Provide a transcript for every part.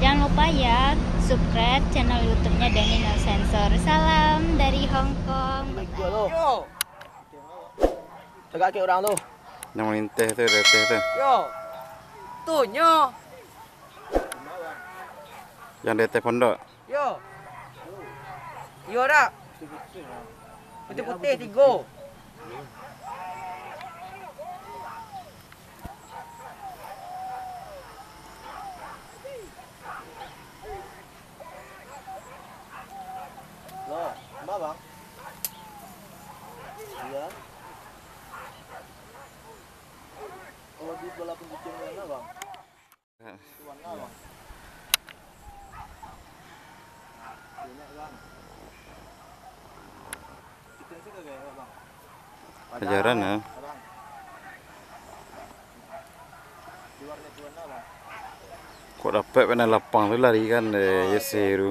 Jangan lupa ya subscribe channel YouTube-nya Denny No Sensor. Salam dari Hong Kong. Yo. Tegak ke orang tu. Yang melinteh tu, reteh tu. Yo. Tu nyo. Yang reteh pondok. Yo. Yo dah. Putih-putih 3. Loh, mbak bang? Iya. Oh, di bola pencucian mana bang? Warna bang? Banyak bang. Kita sih kagak bang. Ajaran ya. Bang. Di warna bang. Kok dapat pernah lapang tu lari kan Yeseru.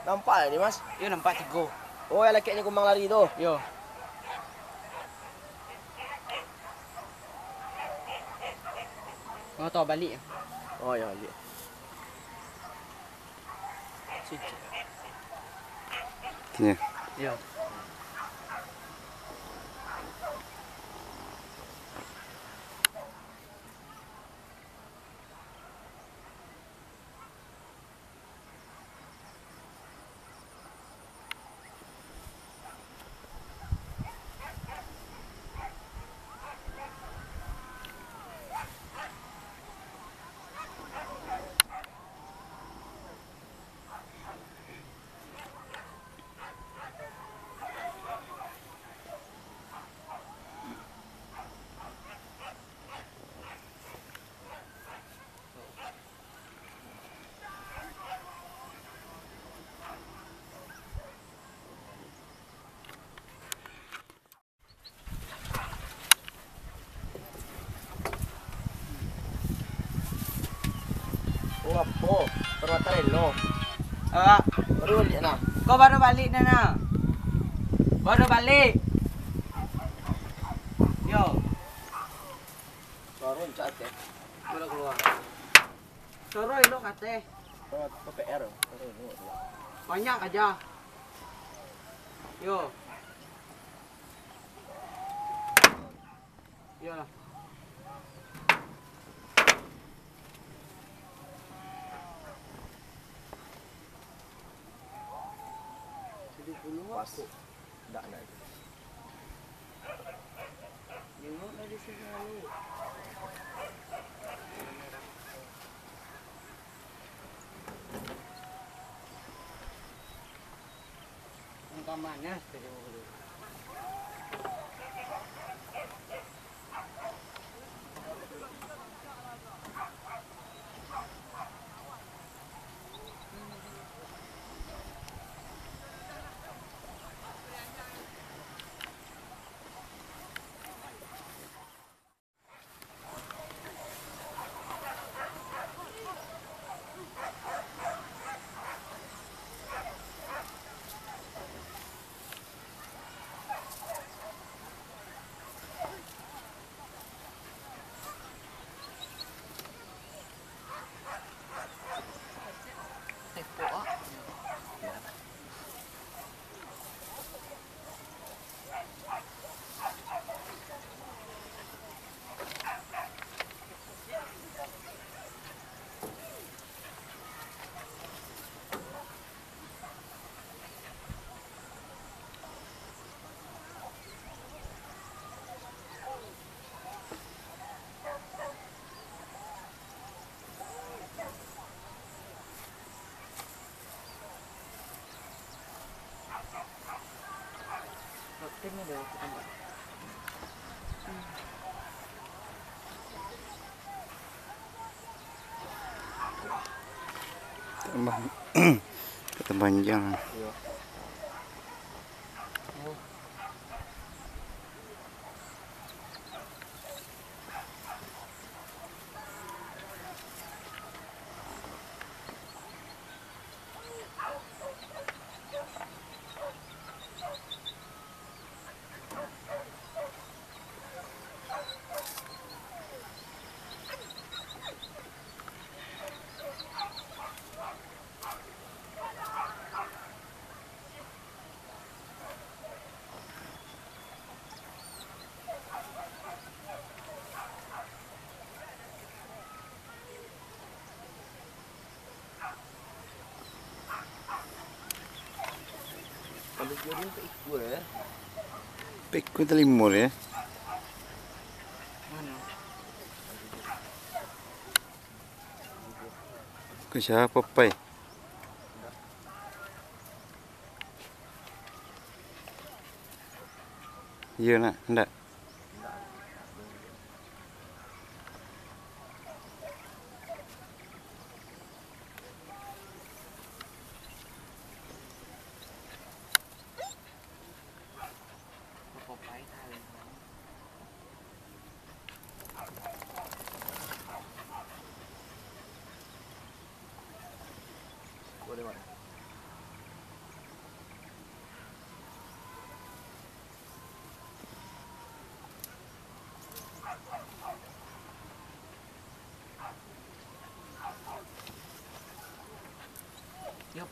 Nampak ni mas? Ya nampak 3. Oh, yang lelaki kumbang lari tu. Yo. Mau tahu balik. Oh ya, ya. Sini. Ni. Yo. Oh, apa? Perwatarelo. Baru balik nak. Kau baru balik Nana. Baru balik. Yo. Sorun cat ya. Baru keluar. Soroi lo kate. PPR. Banyak aja. Yo. Yo lah. Pas. Tak nak. Tengok dari sini lalu. Engkau mana tadi? Ini dah kita. Tambah. Kata panjang. Jadi ikut ya. Peku telimur ya. Mana? Ke siapa pai? Iya nak, enggak. Papai tali. Boleh mana? Yuk.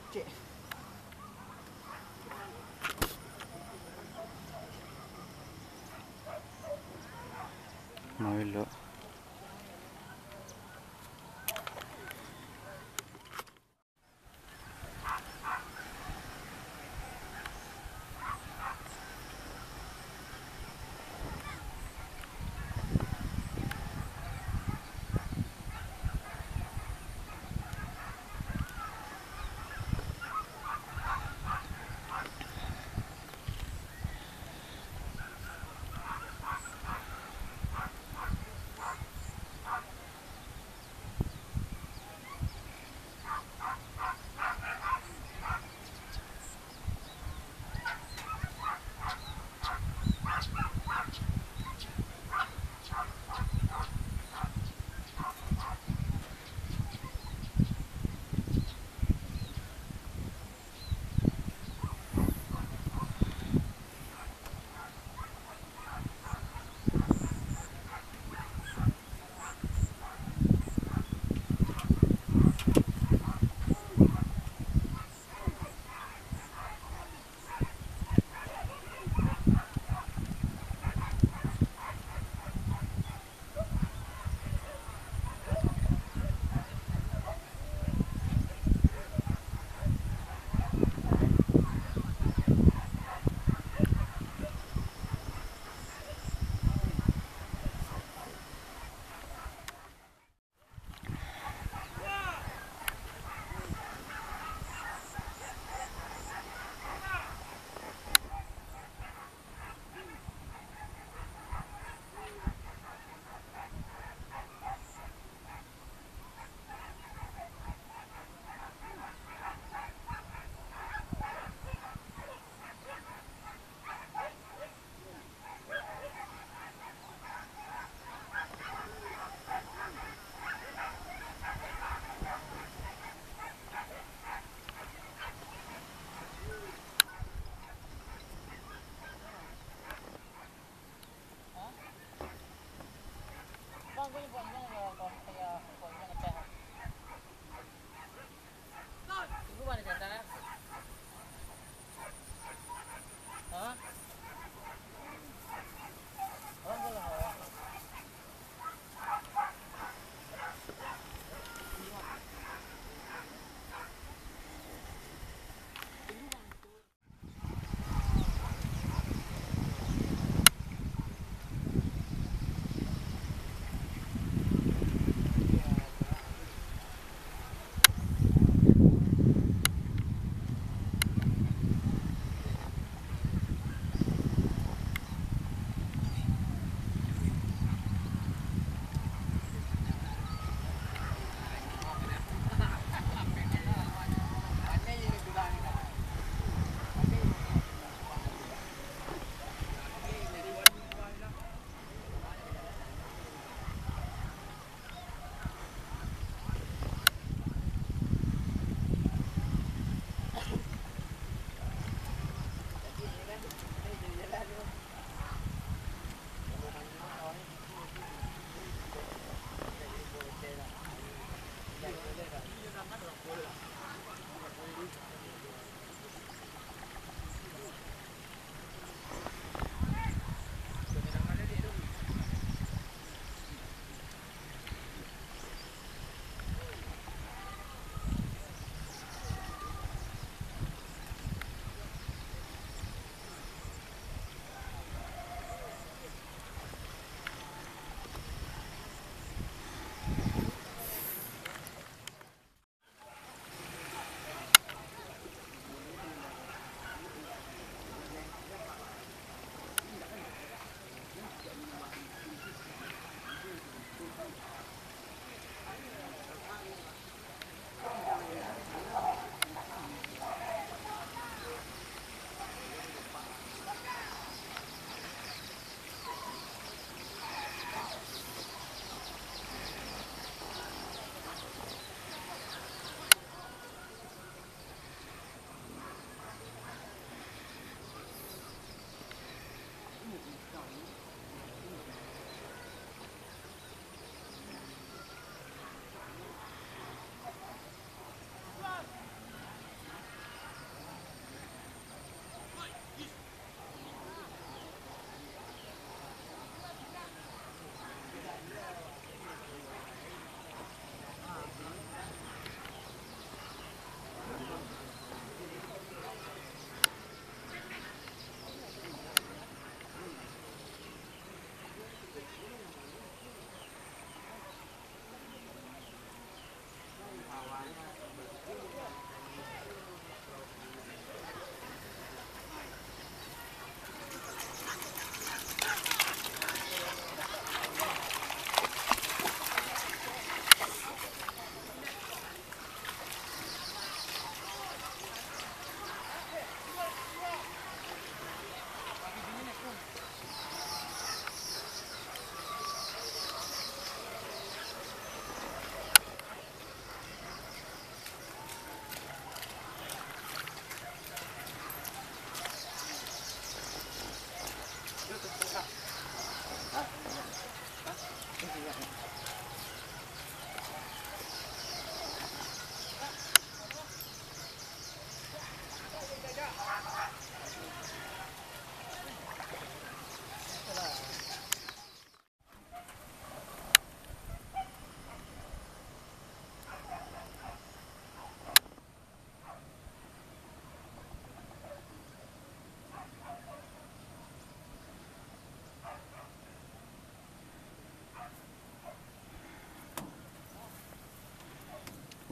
Cik. Mau elok.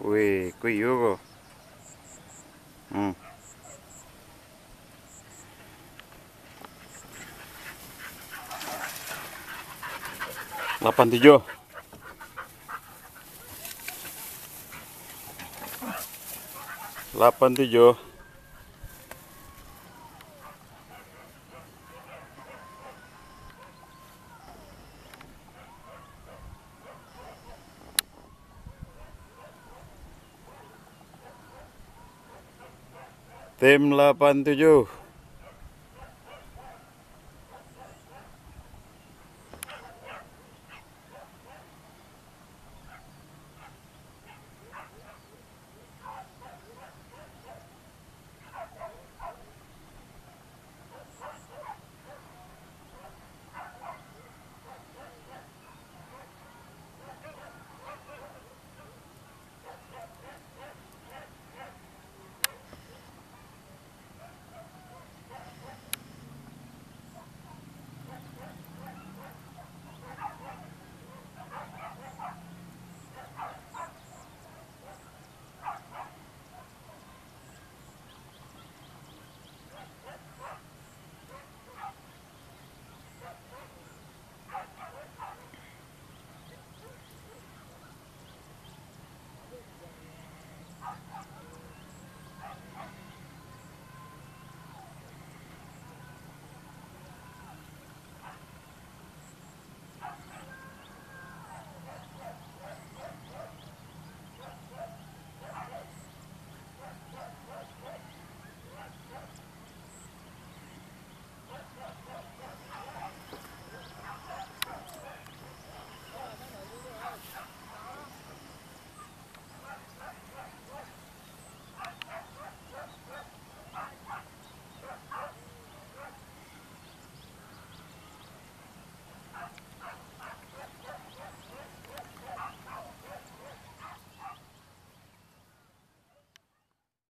Wih, kui yo. 87. Delapan tujuh. Tim 87.